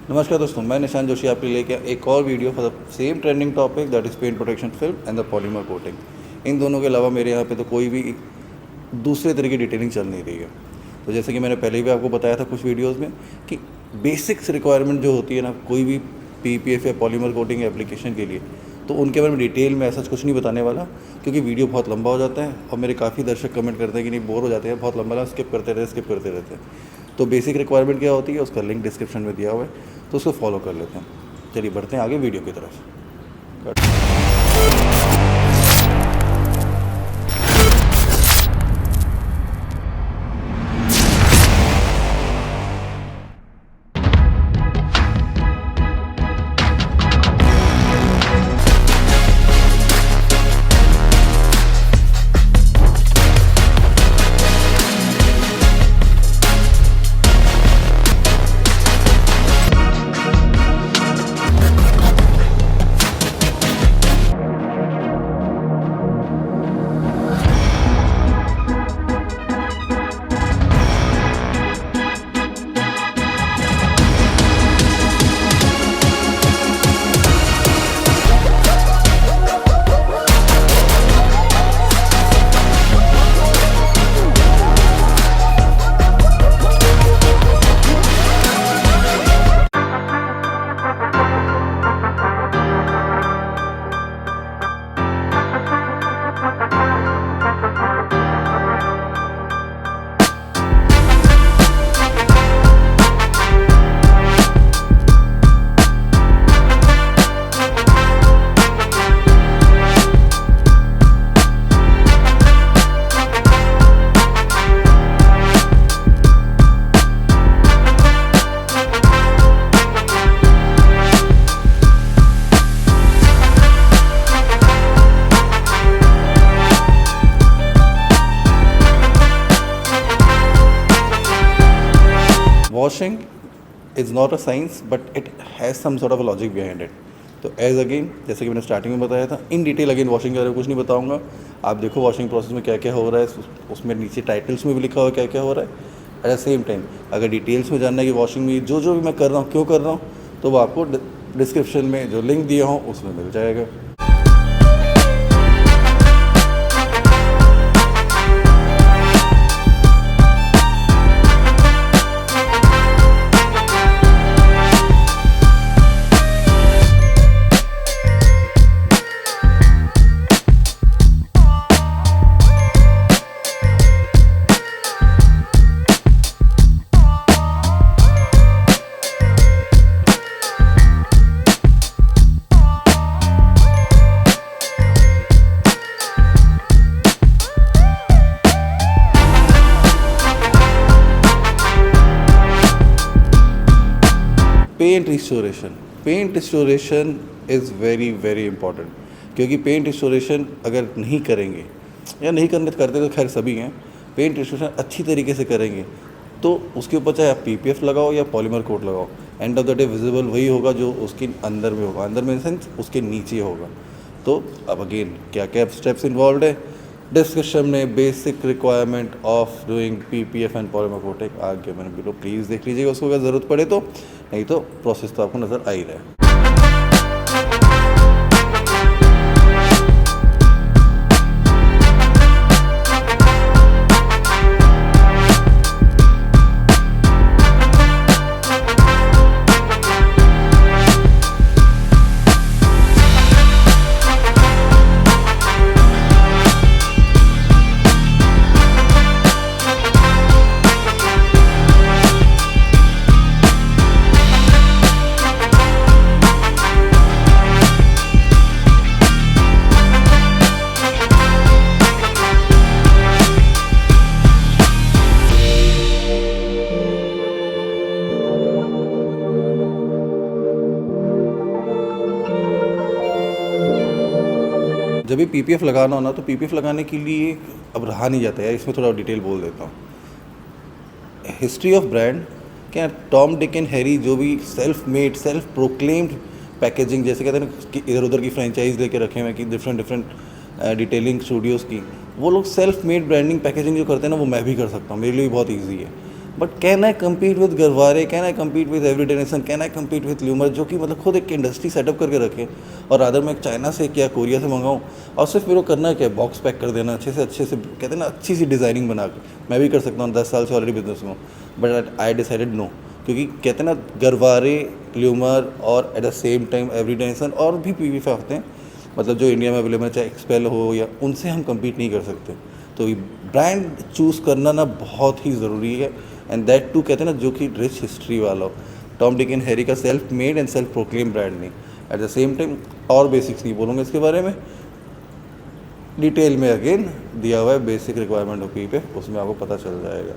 नमस्कार दोस्तों, मैं निशान जोशी आपके लिए लेके एक और video for the same trending topic that is paint protection film and the polymer coating. इन दोनों के अलावा मेरे यहाँ पे तो कोई भी दूसरे तरह की डिटेलिंग चल नहीं रही है। तो जैसे कि मैंने पहले भी आपको बताया था कुछ वीडियोस में कि बेसिक्स रिक्वायरमेंट जो होती है ना कोई भी पीपीएफ या पॉलीमर कोटिंग एप्लीकेशन के लिए, तो उनके बारे में डिटेल में ऐसा कुछ नहीं बताने वाला, क्योंकि वीडियो बहुत लंबा हो जाता है और मेरे काफ़ी दर्शक कमेंट करते हैं कि नहीं बोर हो जाते हैं, बहुत लंबा स्किप करते रहते हैं। तो बेसिक रिक्वायरमेंट क्या होती है उसका लिंक डिस्क्रिप्शन में दिया हुआ है, तो उसको फॉलो कर लेते हैं। चलिए बढ़ते हैं आगे वीडियो की तरफ। Washing is not a science but it has some sort of a logic behind it. तो एज अगेन जैसे कि मैंने स्टार्टिंग में बताया था, इन डिटेल अगेन वॉशिंग के बारे में कुछ नहीं बताऊंगा। आप देखो वॉशिंग प्रोसेस में क्या क्या हो रहा है, उसमें नीचे टाइटल्स में भी लिखा हुआ है क्या क्या हो रहा है। एट द सेम टाइम अगर डिटेल्स में जानना है कि वॉशिंग में जो भी मैं कर रहा हूँ क्यों कर रहा हूँ, तो वो आपको डिस्क्रिप्शन में जो लिंक दिया हूँ उसमें मिल जाएगा। Paint restoration is very very important, क्योंकि पेंट रिस्टोरेशन अगर नहीं करेंगे या नहीं करते तो खैर सभी हैं, पेंट रिस्टोरेशन अच्छी तरीके से करेंगे तो उसके ऊपर चाहे आप पीपीएफ लगाओ या पॉलीमर कोट लगाओ, end of the day visible वही होगा जो उसके अंदर में होगा, अंदर में सेंस उसके नीचे होगा। तो अब अगेन क्या क्या स्टेप्स इन्वॉल्व है डिस्कशन में, basic requirement of doing PPF and polymer coating आगे मैंने वीडियो प्लीज़ देख लीजिएगा उसको अगर ज़रूरत पड़े तो, नहीं तो प्रोसेस तो आपको नज़र आ ही रहा है। जब भी पीपीएफ लगाना हो ना, तो पीपीएफ लगाने के लिए अब रहा नहीं जाता है, इसमें थोड़ा डिटेल बोल देता हूँ। हिस्ट्री ऑफ ब्रांड क्या, टॉम डिक एंड हैरी जो भी self made self proclaimed packaging, जैसे कहते हैं ना कि इधर उधर की फ्रेंचाइज लेके रखे हुए हैं कि डिफरेंट डिटेलिंग स्टूडियोज़ की, वो लोग सेल्फ मेड ब्रांडिंग पैकेजिंग जो करते हैं ना, वो मैं भी कर सकता हूँ, मेरे लिए भी बहुत ईजी है। But can I compete with Garware, can I compete with Avery Dennison, can I compete with Llumar, जो कि मतलब खुद एक इंडस्ट्री सेटअप करके रखे, और अदर मैं चाइना से या कोरिया से मंगाऊँ और सिर्फ मेरे को करना क्या है, बॉक्स पैक कर देना अच्छे से कहते हैं ना, अच्छी सी डिज़ाइनिंग बना के। मैं भी कर सकता हूँ, 10 साल से ऑलरेडी बिजनेस में हूँ, बट आई डिसाइडेड नो, क्योंकि कहते हैं ना गरवारे, ल्यूमर और at the same time everyday nation और भी PV5 आते हैं, मतलब जो इंडिया में अवेलेबल है, चाहे एक्सपेल हो या, उनसे हम कम्पीट नहीं कर सकते। तो ब्रांड चूज़ करना ना बहुत ही ज़रूरी है, एंड दैट टू कहते हैं ना जो कि रिच हिस्ट्री वाला हो। टॉम डिक एंड हैरी का self made and self proclaim brand नहीं। एट द सेम टाइम और बेसिक्स नहीं बोलूँगा इसके बारे में, डिटेल में अगेन दिया हुआ है बेसिक रिक्वायरमेंट ओपी पे, उसमें आपको पता चल जाएगा।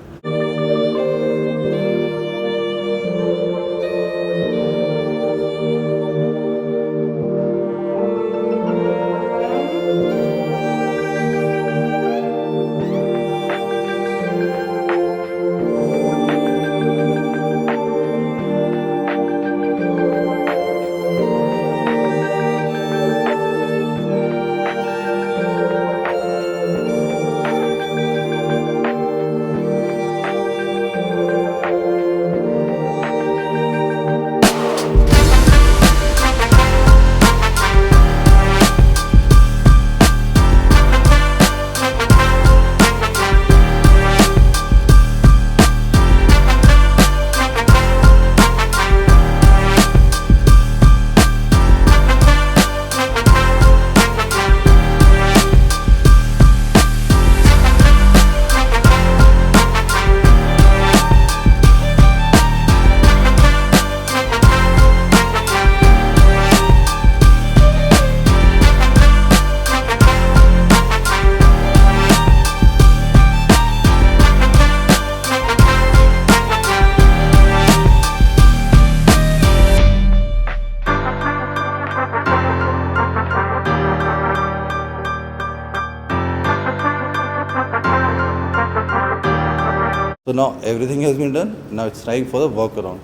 So now everything has been done. Now it's time for the walk around.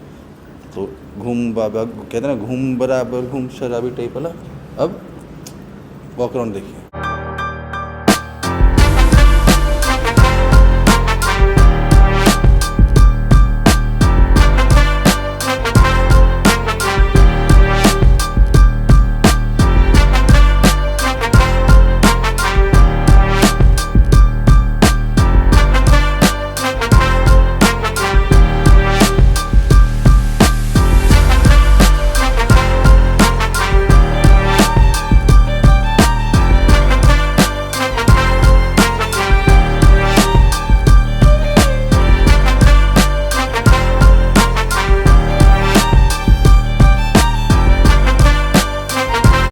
तो घूम बाबा कहते हैं ना, घूम बराबर घूम शराबी टाइप वाला। अब वॉक अराउंड देखिए।